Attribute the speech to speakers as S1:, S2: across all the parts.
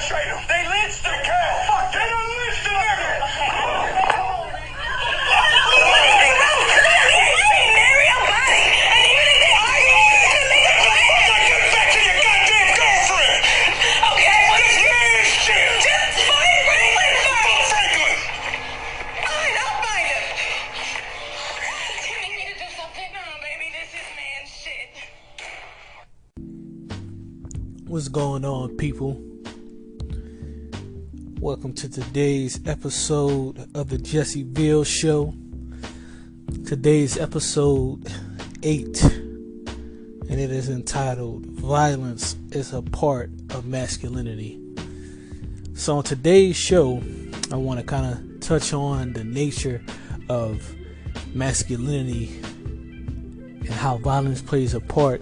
S1: incarcerate them. They lynched them. Fuck, they done lynched them.
S2: What's going on, people? Welcome to today's episode of the Veal Show. Today's episode 8, and it is entitled "Violence is a Part of Masculinity." So on today's show, I want to kind of touch on the nature of masculinity and how violence plays a part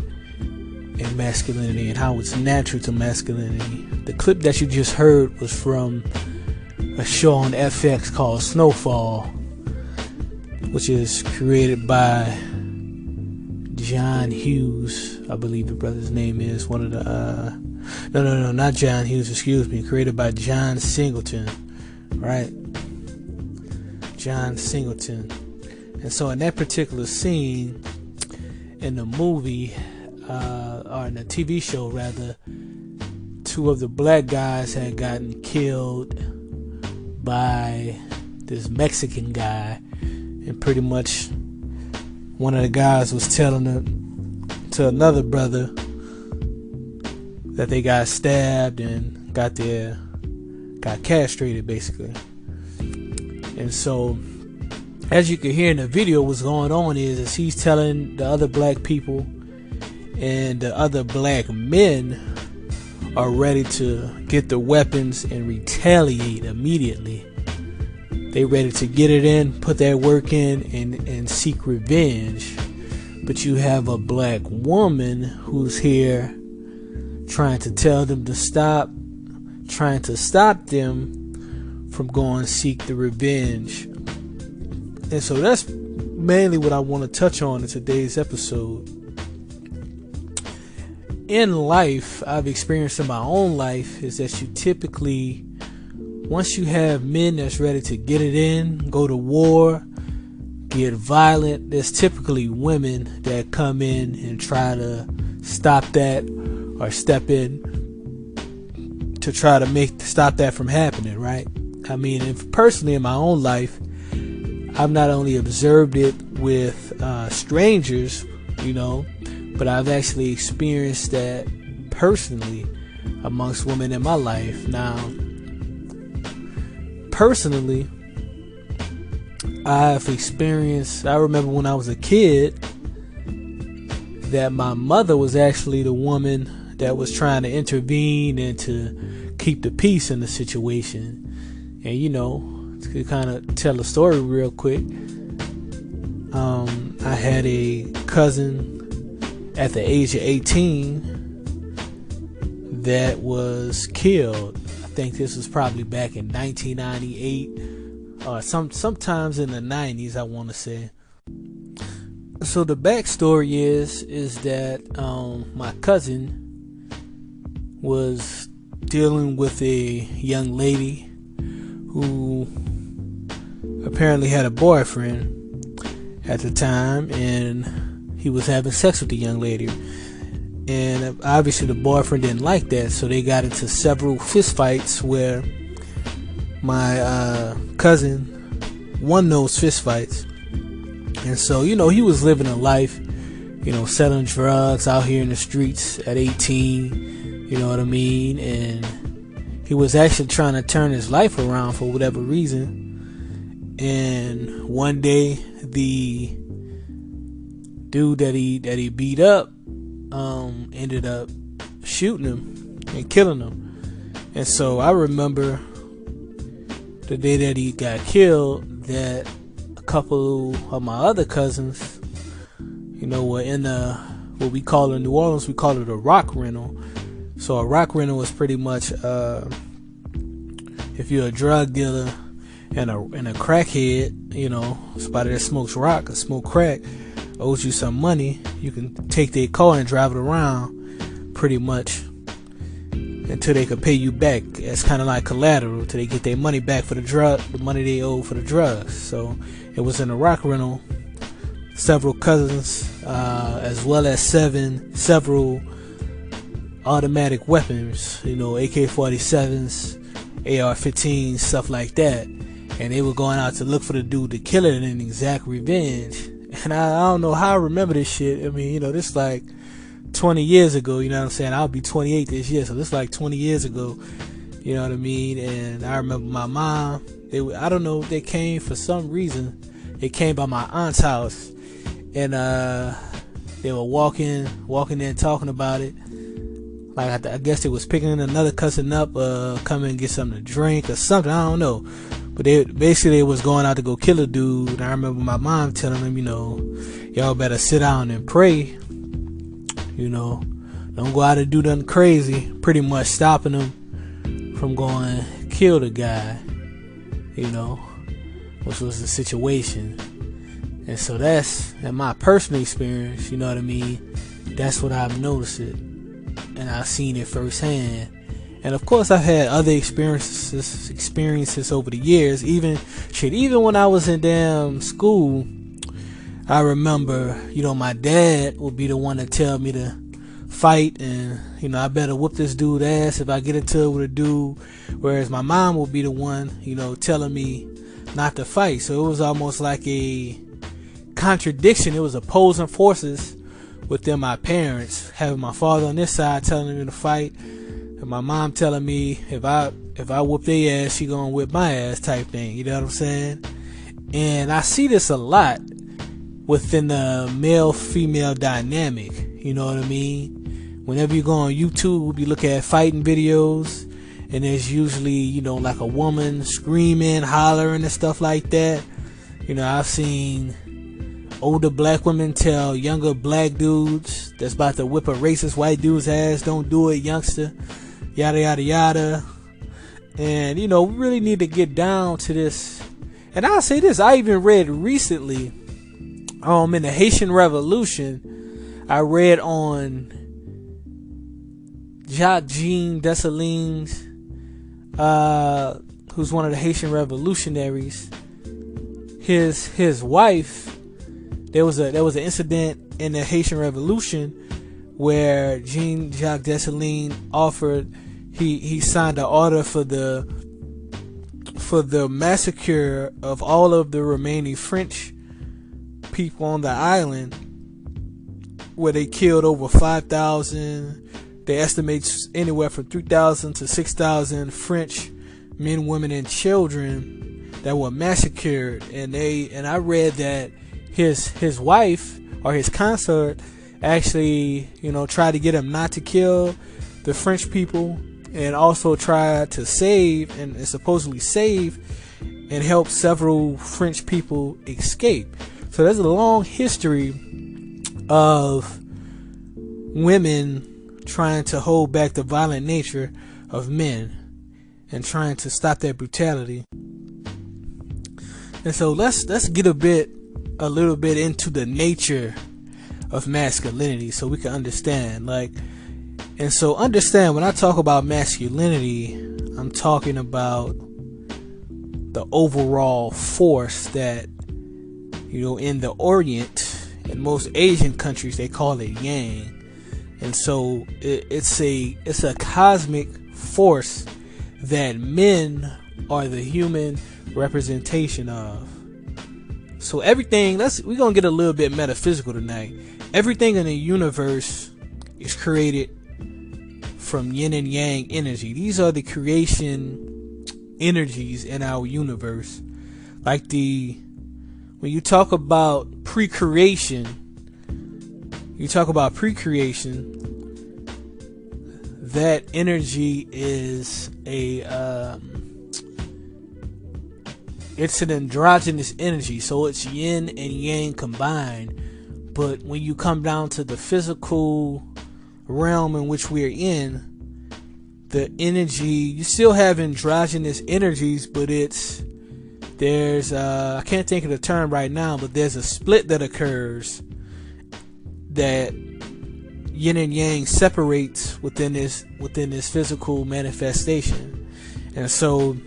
S2: in masculinity and how it's natural to masculinity. The clip that you just heard was from a show on FX called Snowfall, which is created by John Hughes, I believe the brother's name is. One of the no, not John Hughes, excuse me. Created by John Singleton, right? John Singleton. And so in that particular scene in the movie, or in the TV show rather, 2 of the black guys had gotten killed by this Mexican guy, and pretty much one of the guys was telling to another brother that they got stabbed and got castrated basically. And so as you can hear in the video, what's going on is he's telling the other black people, and the other black men are ready to get the weapons and retaliate immediately. They ready to get it in, put that work in, and seek revenge. But you have a black woman who's here trying to tell them to stop, trying to stop them from going seek the revenge. And so that's mainly what I want to touch on in today's episode. In life, I've experienced in my own life, is that you typically, once you have men that's ready to get it in, go to war, get violent, there's typically women that come in and try to stop that or step in to try to stop that from happening, right? I mean, personally in my own life, I've not only observed it with strangers, but I've actually experienced that personally amongst women in my life. Now, personally, I remember when I was a kid that my mother was actually the woman that was trying to intervene and to keep the peace in the situation. And to kind of tell a story real quick, I had a cousin at the age of 18 that was killed. I think this was probably back in 1998 or sometimes in the 90s, I want to say. So the backstory is that my cousin was dealing with a young lady who apparently had a boyfriend at the time, and he was having sex with the young lady, and obviously the boyfriend didn't like that, so they got into several fist fights where my cousin won those fist fights. And so he was living a life, selling drugs out here in the streets at 18, you know what I mean, and he was actually trying to turn his life around for whatever reason. And one day the dude that he beat up ended up shooting him and killing him. And so I remember the day that he got killed, that a couple of my other cousins, were in what we call in New Orleans, we call it a rock rental. So a rock rental is pretty much if you're a drug dealer and a crackhead, somebody that smokes rock or smoke crack, owes you some money, you can take their car and drive it around, pretty much. until they could pay you back as kind of like collateral, until they get their money back for the money they owe for the drugs. So it was in a rock rental. Several cousins, as well as several automatic weapons, AK-47s, AR-15s, stuff like that. And they were going out to look for the dude to kill it and exact revenge. And I don't know how I remember this shit. I mean, this like 20 years ago, you know what I'm saying? I'll be 28 this year, so this like 20 years ago, you know what I mean? And I remember my mom, I don't know, they came for some reason. They came by my aunt's house, and they were walking in talking about it. Like I guess they was picking another cousin up, coming and get something to drink or something. I don't know, but they was going out to go kill a dude. And I remember my mom telling them, y'all better sit down and pray. Don't go out and do nothing crazy. Pretty much stopping them from going kill the guy. Which was the situation. And so that's, in my personal experience, you know what I mean? That's what I've noticed it. And I've seen it firsthand. And of course I've had other experiences over the years. Even when I was in damn school, I remember, my dad would be the one to tell me to fight, and I better whoop this dude's ass if I get into it with a dude, whereas my mom would be the one, telling me not to fight. So it was almost like a contradiction. It was opposing forces within my parents, having my father on this side telling me to fight, and my mom telling me if I whoop their ass, she gonna whip my ass type thing. You know what I'm saying? And I see this a lot within the male-female dynamic. You know what I mean? Whenever you go on YouTube, you look at fighting videos, and there's usually, like a woman screaming, hollering and stuff like that. I've seen older black women tell younger black dudes that's about to whip a racist white dude's ass, don't do it, youngster, yada yada yada. And we really need to get down to this. And I'll say this, I even read recently, in the Haitian Revolution, I read on Jacques-Jean Dessalines, who's one of the Haitian revolutionaries. His wife, there was an incident in the Haitian Revolution where Jean-Jacques Dessalines he signed an order for the massacre of all of the remaining French people on the island, where they killed over 5,000. They estimate anywhere from 3,000 to 6,000 French men, women, and children that were massacred. And I read that his wife or his consort actually, tried to get him not to kill the French people, and also tried to save and supposedly save and help several French people escape. So there's a long history of women trying to hold back the violent nature of men and trying to stop that brutality. And so let's get a little bit into the nature of masculinity so we can understand. And so understand, when I talk about masculinity, I'm talking about the overall force that, in the Orient, in most Asian countries, they call it yang. And so it's a cosmic force that men are the human representation of. So everything, we're going to get a little bit metaphysical tonight. Everything in the universe is created from yin and yang energy. These are the creation energies in our universe. When you talk about pre-creation, that energy is it's an androgynous energy, so it's yin and yang combined. But when you come down to the physical realm in which we're in, the energy, you still have androgynous energies, but there's I can't think of the term right now, but there's a split that occurs that yin and yang separates within this physical manifestation. And so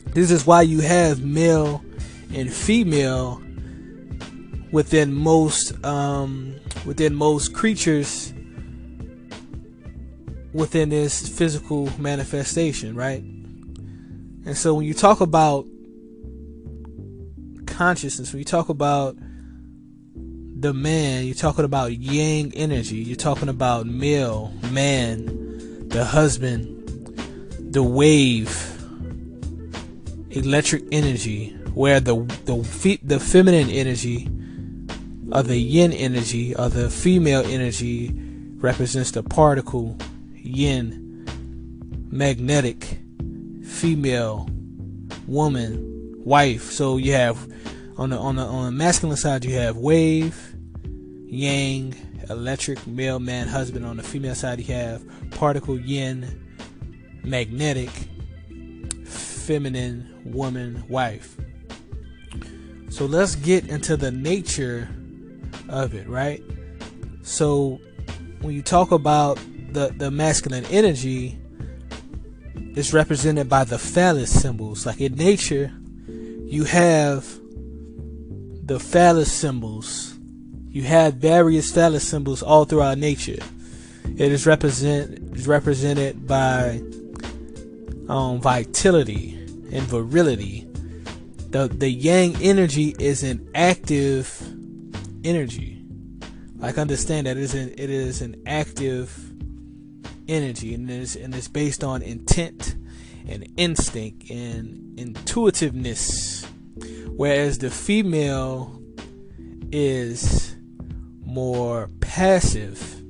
S2: this is why you have male and female within most creatures within this physical manifestation, right? And so when you talk about consciousness, when you talk about the man, you're talking about yang energy, you're talking about male, man, the husband, the wave, electric energy, where the feminine energy or the yin energy or the female energy represents the particle yin, magnetic, female, woman, wife. So you have on the masculine side you have wave, yang, electric, male, man, husband. On the female side you have particle yin, magnetic, feminine, woman, wife. So let's get into the nature of it, right? So when you talk about the masculine energy, it's represented by the phallus symbols. Like in nature, you have the phallus symbols. You have various phallus symbols all throughout nature. It is represented by vitality and virility. The yang energy is an active energy. Like understand that it is an active energy, and it's based on intent and instinct and intuitiveness, whereas the female is more passive.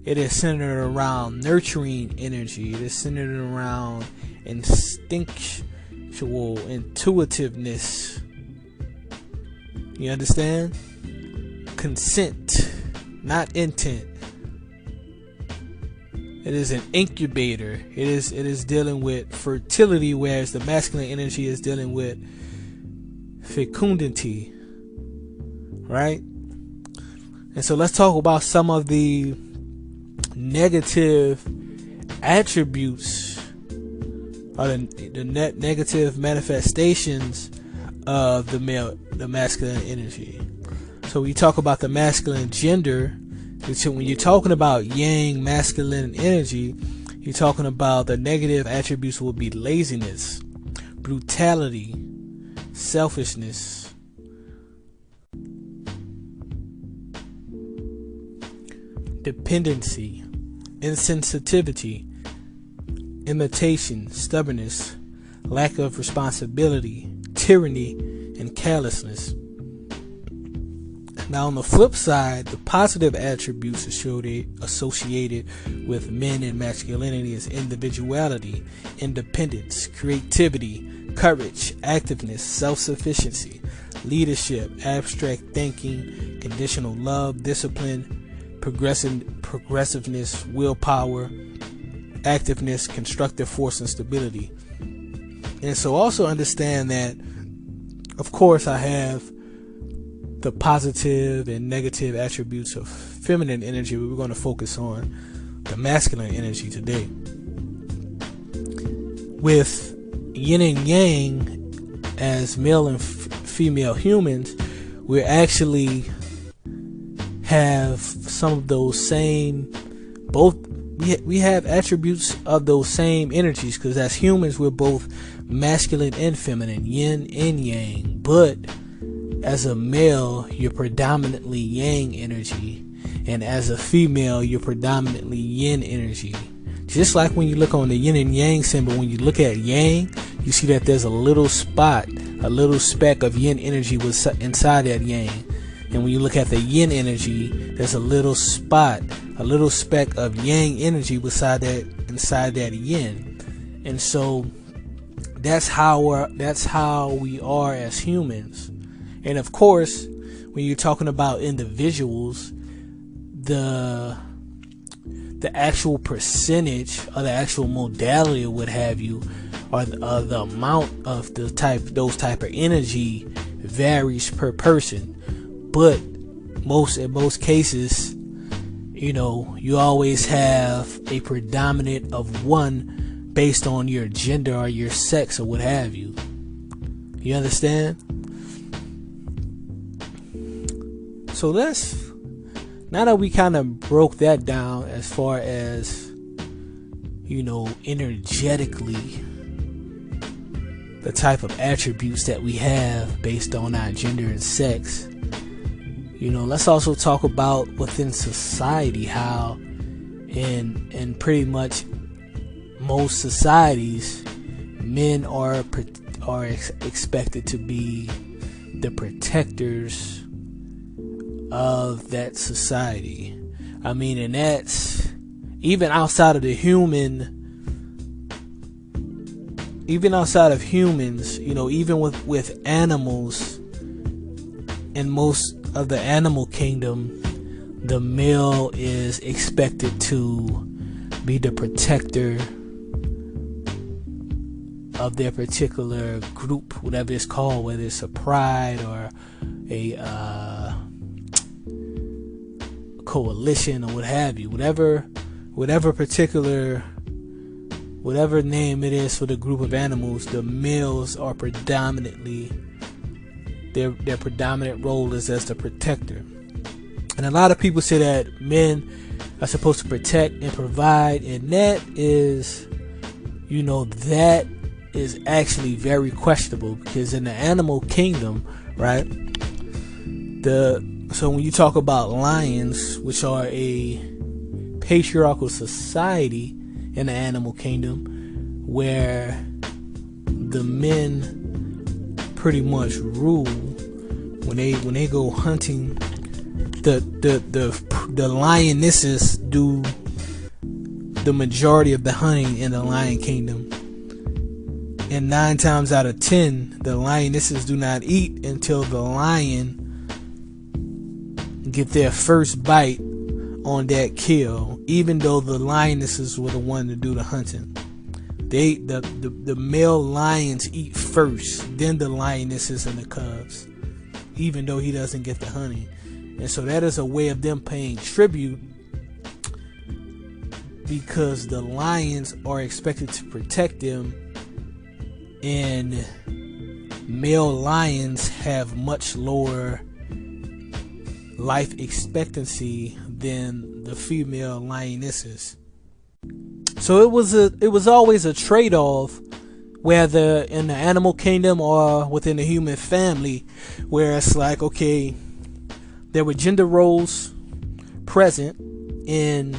S2: It is centered around nurturing energy. It is centered around instinctual intuitiveness. You understand? Consent, not intent. It is an incubator. It is dealing with fertility, whereas the masculine energy is dealing with fecundity, right? And so let's talk about some of the negative attributes or the negative manifestations of the masculine energy. So we talk about the masculine gender. So when you're talking about yang masculine energy, you're talking about the negative attributes will be laziness, brutality, selfishness, dependency, insensitivity, imitation, stubbornness, lack of responsibility, tyranny, and callousness. Now on the flip side, the positive attributes associated with men and masculinity is individuality, independence, creativity, courage, activeness, self-sufficiency, leadership, abstract thinking, conditional love, discipline, progressiveness, willpower, activeness, constructive force, and stability. And so also understand that, of course, I have the positive and negative attributes of feminine energy, but we're going to focus on the masculine energy today. With yin and yang as male and female humans, we actually have some of those same, we have attributes of those same energies, because as humans we're both masculine and feminine, yin and yang. But as a male, you're predominantly yang energy, and as a female, you're predominantly yin energy. Just like when you look on the yin and yang symbol, when you look at yang, you see that there's a little spot, a little speck of yin energy was inside that yang. And when you look at the yin energy, there's a little spot, a little speck of yang energy inside that yin. And so that's how we are as humans. And of course, when you're talking about individuals, the actual percentage or the actual modality or what have you, or the amount of those type of energy varies per person. But in most cases, you always have a predominant of one based on your gender or your sex or what have you. You understand? So now that we kind of broke that down as far as, energetically, the type of attributes that we have based on our gender and sex, let's also talk about within society how in pretty much most societies, men are expected to be the protectors of that society. I mean, and that's even outside of humans, even with animals. In most of the animal kingdom, the male is expected to be the protector of their particular group, whatever it's called, whether it's a pride or a coalition or what have you, whatever name it is for the group of animals. The males are predominantly, their predominant role is as the protector. And a lot of people say that men are supposed to protect and provide, and that is actually very questionable, because in the animal kingdom, right, so when you talk about lions, which are a patriarchal society in the animal kingdom, where the men pretty much rule, when they go hunting, the lionesses do the majority of the hunting in the lion kingdom. And 9 times out of 10, the lionesses do not eat until the lion get their first bite on that kill, even though the lionesses were the one to do the hunting. The male lions eat first, then the lionesses and the cubs, even though he doesn't get the hunting. And so that is a way of them paying tribute, because the lions are expected to protect them, and male lions have much lower life expectancy than the female lionesses. So it was always a trade-off, whether in the animal kingdom or within the human family, where it's like, okay, there were gender roles present in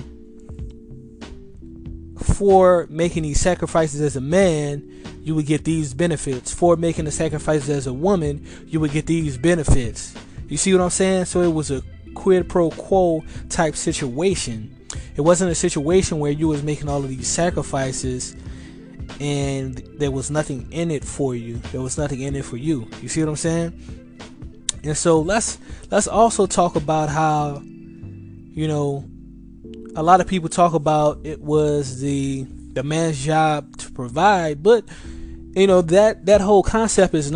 S2: for making these sacrifices as a man, you would get these benefits. For making the sacrifices as a woman, you would get these benefits. You see what I'm saying? So it was a quid pro quo type situation. It wasn't a situation where you was making all of these sacrifices and there was nothing in it for you. There was nothing in it for you. You see what I'm saying? And so let's also talk about how, a lot of people talk about it was the man's job to provide, but that whole concept is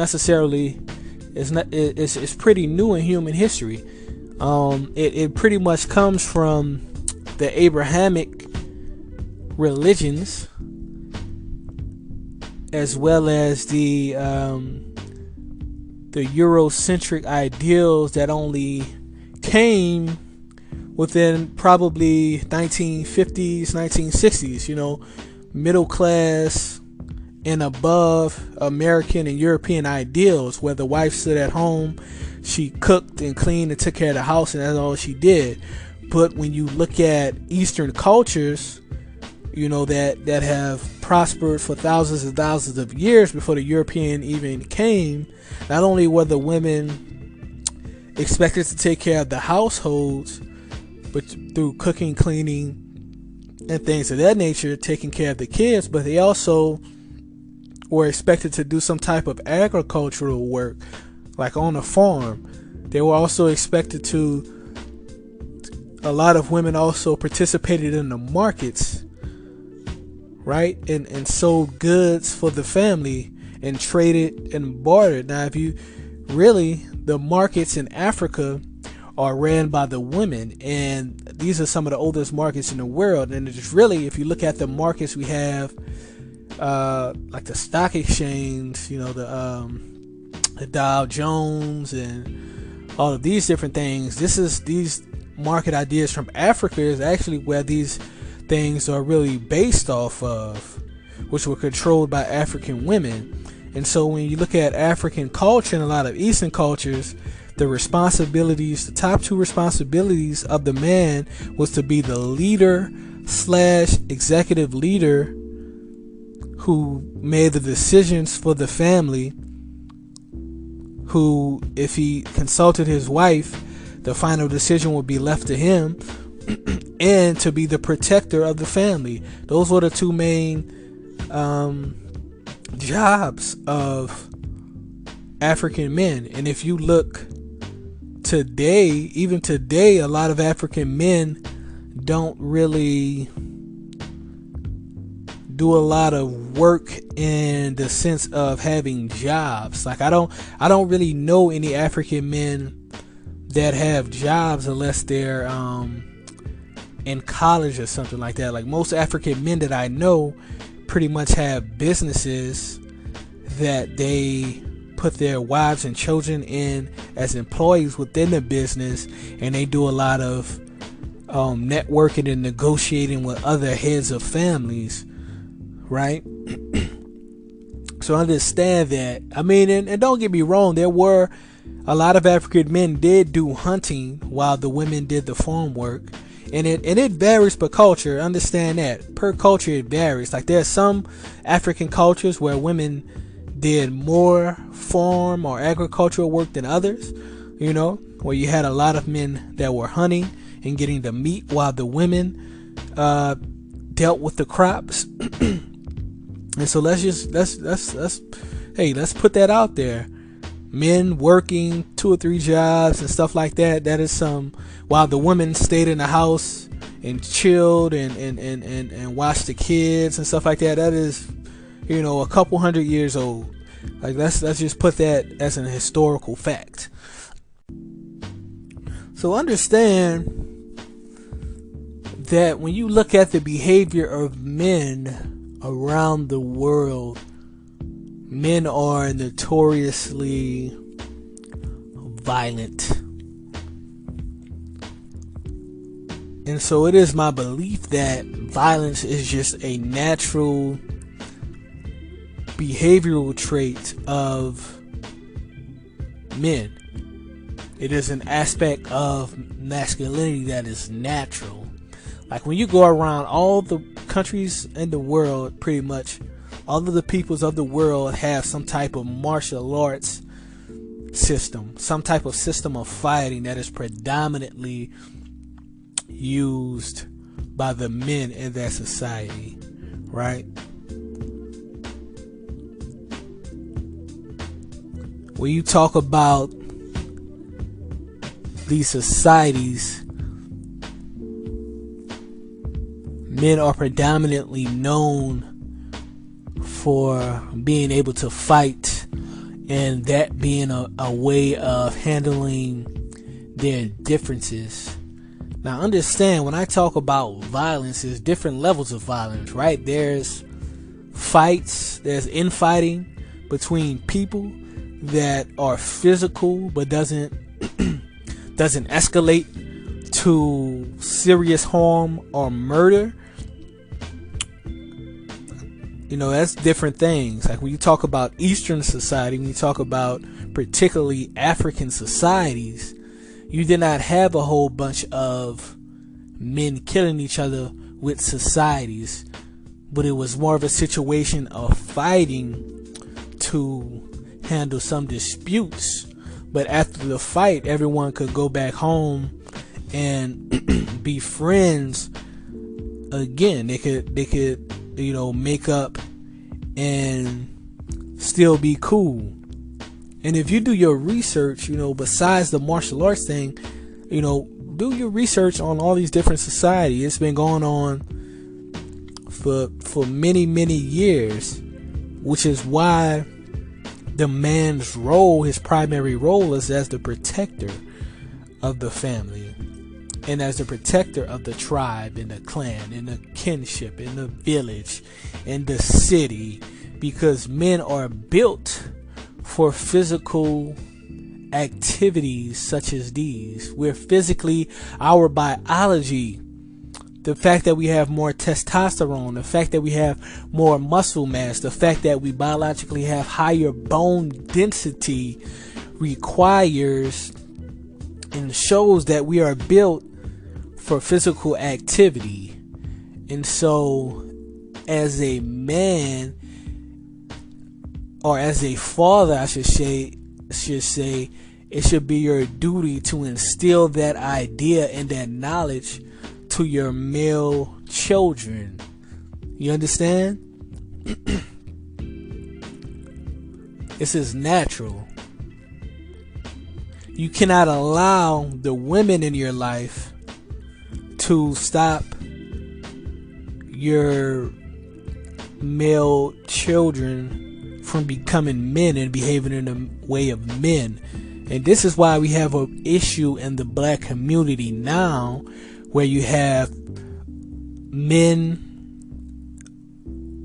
S2: it's pretty new in human history. It pretty much comes from the Abrahamic religions, as well as the Eurocentric ideals that only came within probably 1950s, 1960s, middle class and above American and European ideals, where the wife stood at home, she cooked and cleaned and took care of the house, and that's all she did. But when you look at Eastern cultures, that have prospered for thousands and thousands of years before the European even came, not only were the women expected to take care of the households, but through cooking, cleaning, and things of that nature, taking care of the kids, but they also were expected to do some type of agricultural work, like on a farm. They were also expected to, a lot of women also participated in the markets, right? And sold goods for the family and traded and bartered. Now, if you really, the markets in Africa are ran by the women, and these are some of the oldest markets in the world. And it's really, if you look at the markets we have, like the stock exchange, the Dow Jones and all of these different things. These market ideas from Africa is actually where these things are really based off of, which were controlled by African women. And so when you look at African culture and a lot of Eastern cultures, the top two responsibilities of the man was to be the leader / executive leader who made the decisions for the family, who, if he consulted his wife, the final decision would be left to him, and to be the protector of the family. Those were the two main jobs of African men. And if you look today, even today, a lot of African men don't really do a lot of work in the sense of having jobs. Like I don't really know any African men that have jobs unless they're in college or something like that. Like most African men that I know pretty much have businesses that they put their wives and children in as employees within the business, and they do a lot of networking and negotiating with other heads of families, right? So understand that. I mean, and don't get me wrong, there were a lot of African men did do hunting while the women did the farm work. And it varies per culture. Understand that. Per culture it varies. Like there are some African cultures where women did more farm or agricultural work than others. Where you had a lot of men that were hunting and getting the meat while the women dealt with the crops. And so let's put that out there. Men working 2 or 3 jobs and stuff like that. That is some, while the women stayed in the house and chilled and watched the kids and stuff like that. That is, a couple hundred years old. Like let's just put that as an historical fact. So understand that when you look at the behavior of men around the world, men are notoriously violent. And so it is my belief that violence is just a natural behavioral trait of men. It is an aspect of masculinity that is natural. Like when you go around all the countries in the world, pretty much all of the peoples of the world have some type of martial arts system, some type of system of fighting that is predominantly used by the men in that society, right? When you talk about these societies, men are predominantly known for being able to fight, and that being a way of handling their differences. Now understand, when I talk about violence, there's different levels of violence, right? There's fights, there's infighting between people that are physical but doesn't escalate to serious harm or murder. That's different things. Like when you talk about Eastern society, when you talk about particularly African societies, you did not have a whole bunch of men killing each other with societies, but it was more of a situation of fighting to handle some disputes. But after the fight, everyone could go back home and be friends again. They could make up and still be cool. And if you do your research, besides the martial arts thing, do your research on all these different societies. It's been going on for many, many years, which is why the man's role, his primary role, is as the protector of the family. and as the protector of the tribe and the clan and the kinship and the village and the city, because men are built for physical activities such as these. We're physically, our biology, the fact that we have more testosterone, the fact that we have more muscle mass, the fact that we biologically have higher bone density requires and shows that we are built for physical activity. And so as a man, or as a father, I should say, it should be your duty to instill that idea and that knowledge to your male children. You understand? This is natural. You cannot allow the women in your life to stop your male children from becoming men and behaving in the way of men. And this is why we have an issue in the black community now, where you have men,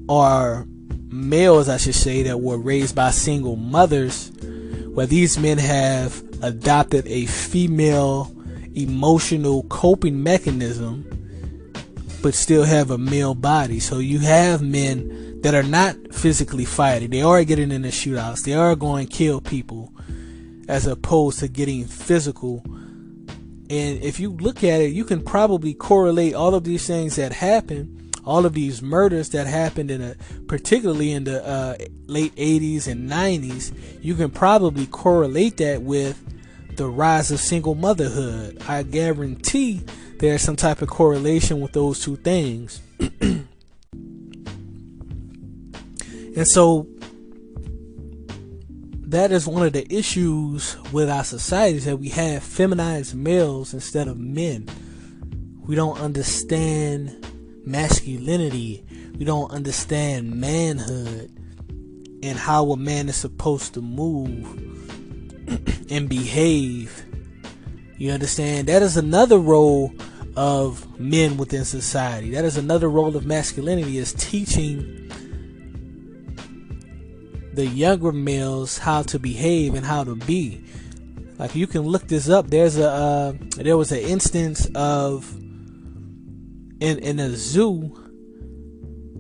S2: or males I should say, that were raised by single mothers, where these men have adopted a female emotional coping mechanism but still have a male body. So you have men that are not physically fighting. They are getting in the shootouts. They are going to kill people as opposed to getting physical. And if you look at it, you can probably correlate all of these things that happen, all of these murders that happened particularly in the late 80s and 90s. You can probably correlate that with the rise of single motherhood. I guarantee there's some type of correlation with those two things. And so that is one of the issues with our society, is that we have feminized males instead of men. We don't understand masculinity. We don't understand manhood and how a man is supposed to move and behave. You understand? That is another role of men within society. That is another role of masculinity, is teaching the younger males how to behave and how to be. Like, you can look this up. There was an instance of in a zoo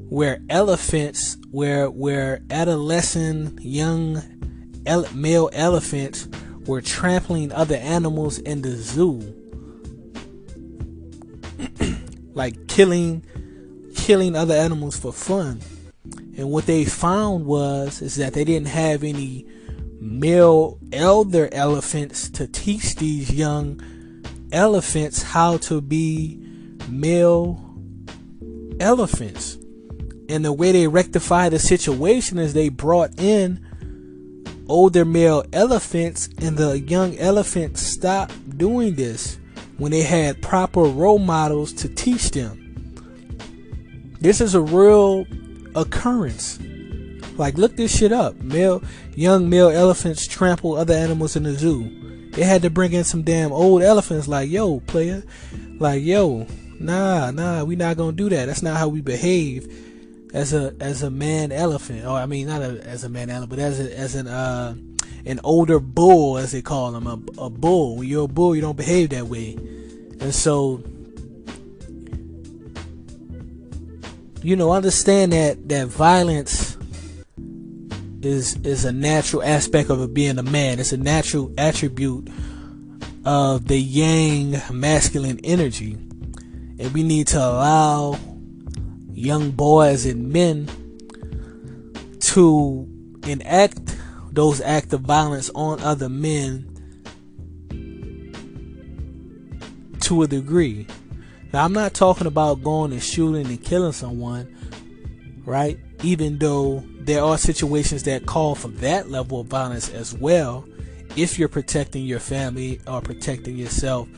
S2: where elephants, where adolescent young male elephants were trampling other animals in the zoo, like killing other animals for fun. And what they found is that they didn't have any male elder elephants to teach these young elephants how to be male elephants. And the way they rectified the situation is they brought in older male elephants, and the young elephants stopped doing this when they had proper role models to teach them. This is a real occurrence. Like, look this shit up. Young male elephants trample other animals in the zoo. They had to bring in some damn old elephants, like, yo, player, like, yo, nah, we not gonna do that. That's not how we behave as a man elephant. Or I mean, not as a man elephant, but as an older bull, as they call them, a bull. When you're a bull, you don't behave that way. And so, understand that violence is a natural aspect of it being a man. It's a natural attribute of the yang masculine energy. And we need to allow young boys and men to enact those acts of violence on other men to a degree. Now, I'm not talking about going and shooting and killing someone, right? Even though there are situations that call for that level of violence as well, if you're protecting your family or protecting yourself,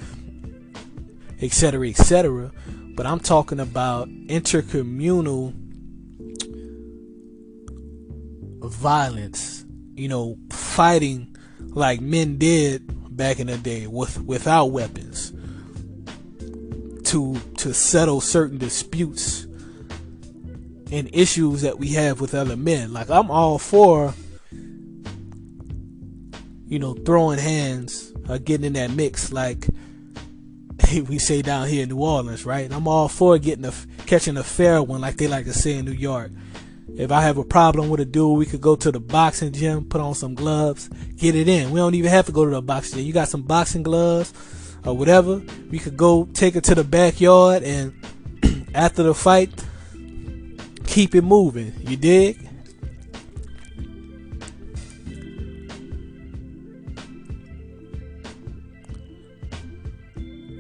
S2: etc., etc. But I'm talking about intercommunal violence, fighting like men did back in the day without weapons. to settle certain disputes and issues that we have with other men. Like, I'm all for, throwing hands or getting in that mix, like we say down here in New Orleans, right? I'm all for catching a fair one, like they like to say in New York. If I have a problem with a dude, we could go to the boxing gym, put on some gloves, get it in. We don't even have to go to the boxing gym. You got some boxing gloves or whatever, we could go take it to the backyard, and after the fight, keep it moving. You dig?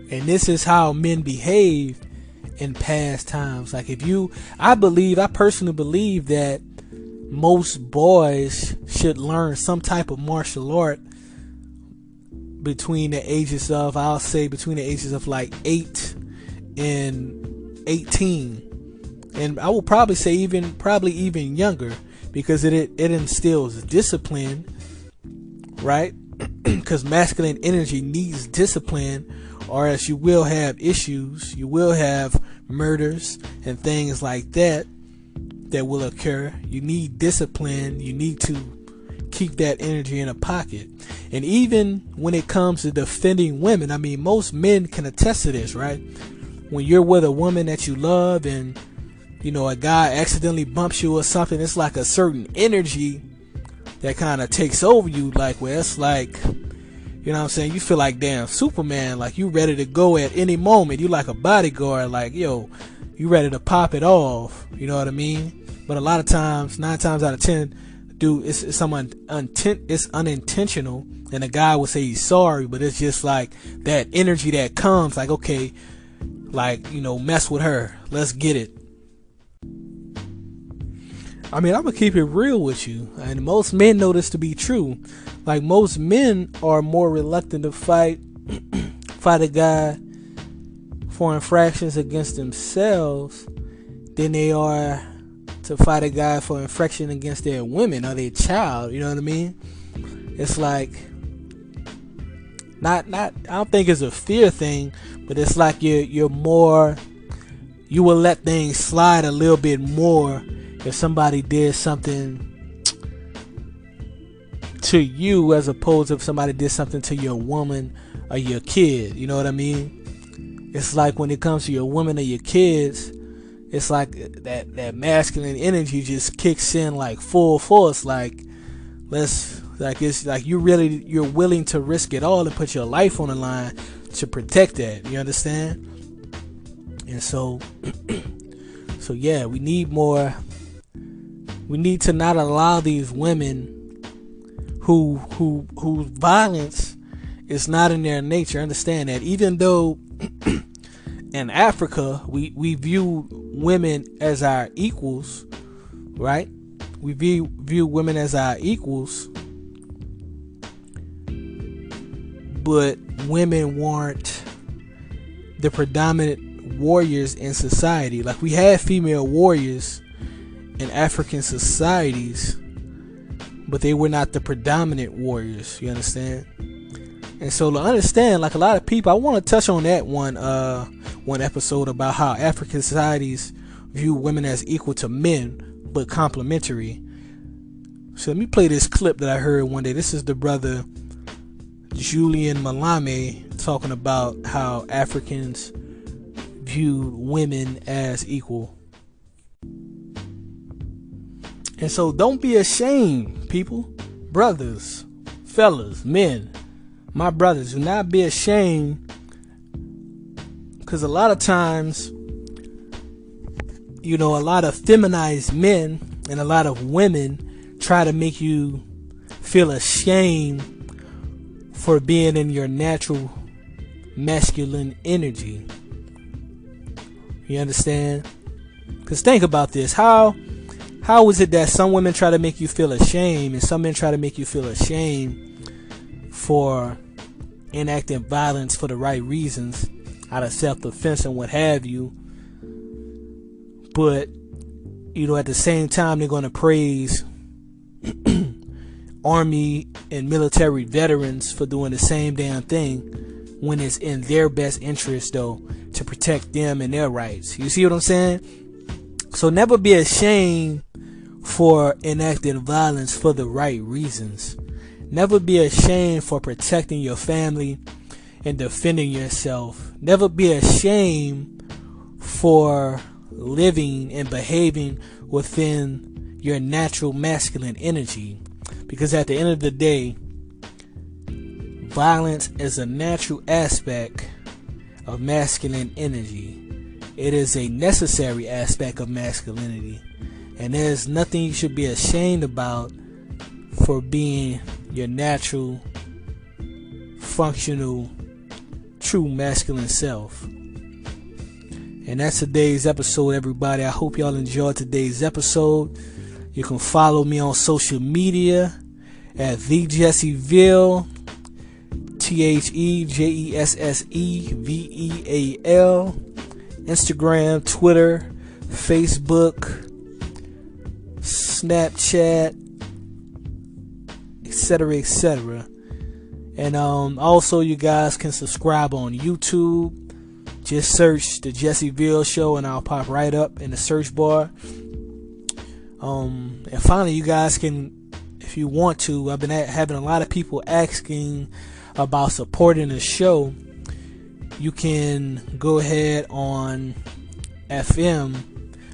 S2: And this is how men behave in past times. Like, I personally believe that most boys should learn some type of martial art between the ages of like 8 and 18. And I will probably say even younger, because it instills discipline, right? Because masculine energy needs discipline, or else you will have issues, you will have murders and things like that will occur. You need discipline. You need to keep that energy in a pocket. And even when it comes to defending women, I mean, most men can attest to this, right? When you're with a woman that you love and, a guy accidentally bumps you or something, it's like a certain energy that kind of takes over you. Like, where it's like, you know what I'm saying? You feel like damn Superman, like you ready to go at any moment. You like a bodyguard, like, yo, you ready to pop it off. You know what I mean? But a lot of times, 9 times out of 10, dude, it's unintentional, and the guy will say he's sorry, but it's just like that energy that comes, like, okay, like, mess with her, let's get it. I mean, I'm gonna keep it real with you, and most men know this to be true. Like, most men are more reluctant to fight a guy for infractions against themselves than they are to fight a guy for infraction against their women or their child. You know what I mean? It's like not I don't think it's a fear thing, but it's like you will let things slide a little bit more if somebody did something to you, as opposed to if somebody did something to your woman or your kid. You know what I mean? It's like when it comes to your woman or your kids, it's like that masculine energy just kicks in like full force. It's like you're willing to risk it all and put your life on the line to protect that. You understand? And so yeah, we need more. We need to not allow these women whose violence is not in their nature. Understand that even though in Africa we view women as our equals, right? We view women as our equals, but women weren't the predominant warriors in society. Like, we had female warriors in African societies, but they were not the predominant warriors. You understand? And so to understand, like, a lot of people, I want to touch on that one episode about how African societies view women as equal to men but complementary. So let me play this clip that I heard one day. This is the brother Julian Malame talking about how Africans view women as equal. And so don't be ashamed, people, brothers, fellas, men, my brothers, do not be ashamed, because a lot of times, a lot of feminized men and a lot of women try to make you feel ashamed for being in your natural masculine energy. You understand? Because think about this. How is it that some women try to make you feel ashamed and some men try to make you feel ashamed for enacting violence for the right reasons, out of self-defense and what have you, but at the same time they're going to praise army and military veterans for doing the same damn thing when it's in their best interest, though, to protect them and their rights. You see what I'm saying? So never be ashamed for enacting violence for the right reasons. Never be ashamed for protecting your family and defending yourself. Never be ashamed for living and behaving within your natural masculine energy. Because at the end of the day, violence is a natural aspect of masculine energy. It is a necessary aspect of masculinity. And there's nothing you should be ashamed about for being your natural, functional, true masculine self. And that's today's episode, everybody. I hope y'all enjoyed today's episode. You can follow me on social media at the Jesse Veal, TheJessesseVeal, Instagram, Twitter, Facebook, Snapchat, etc., etc. And also, you guys can subscribe on YouTube. Just search the Jesse Veal Show and I'll pop right up in the search bar. And finally, you guys can, if you want to, I've been having a lot of people asking about supporting the show. You can go ahead on FM,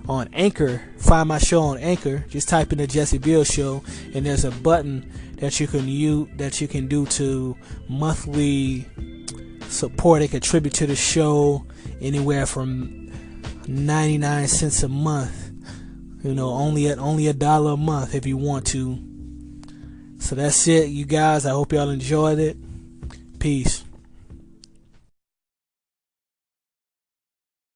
S2: on Anchor. Find my show on Anchor. Just type in the Jesse Veal Show, and there's a button that you can do to monthly support and contribute to the show, anywhere from 99 cents a month. Only $1 a month if you want to. So that's it, you guys. I hope y'all enjoyed it. Peace.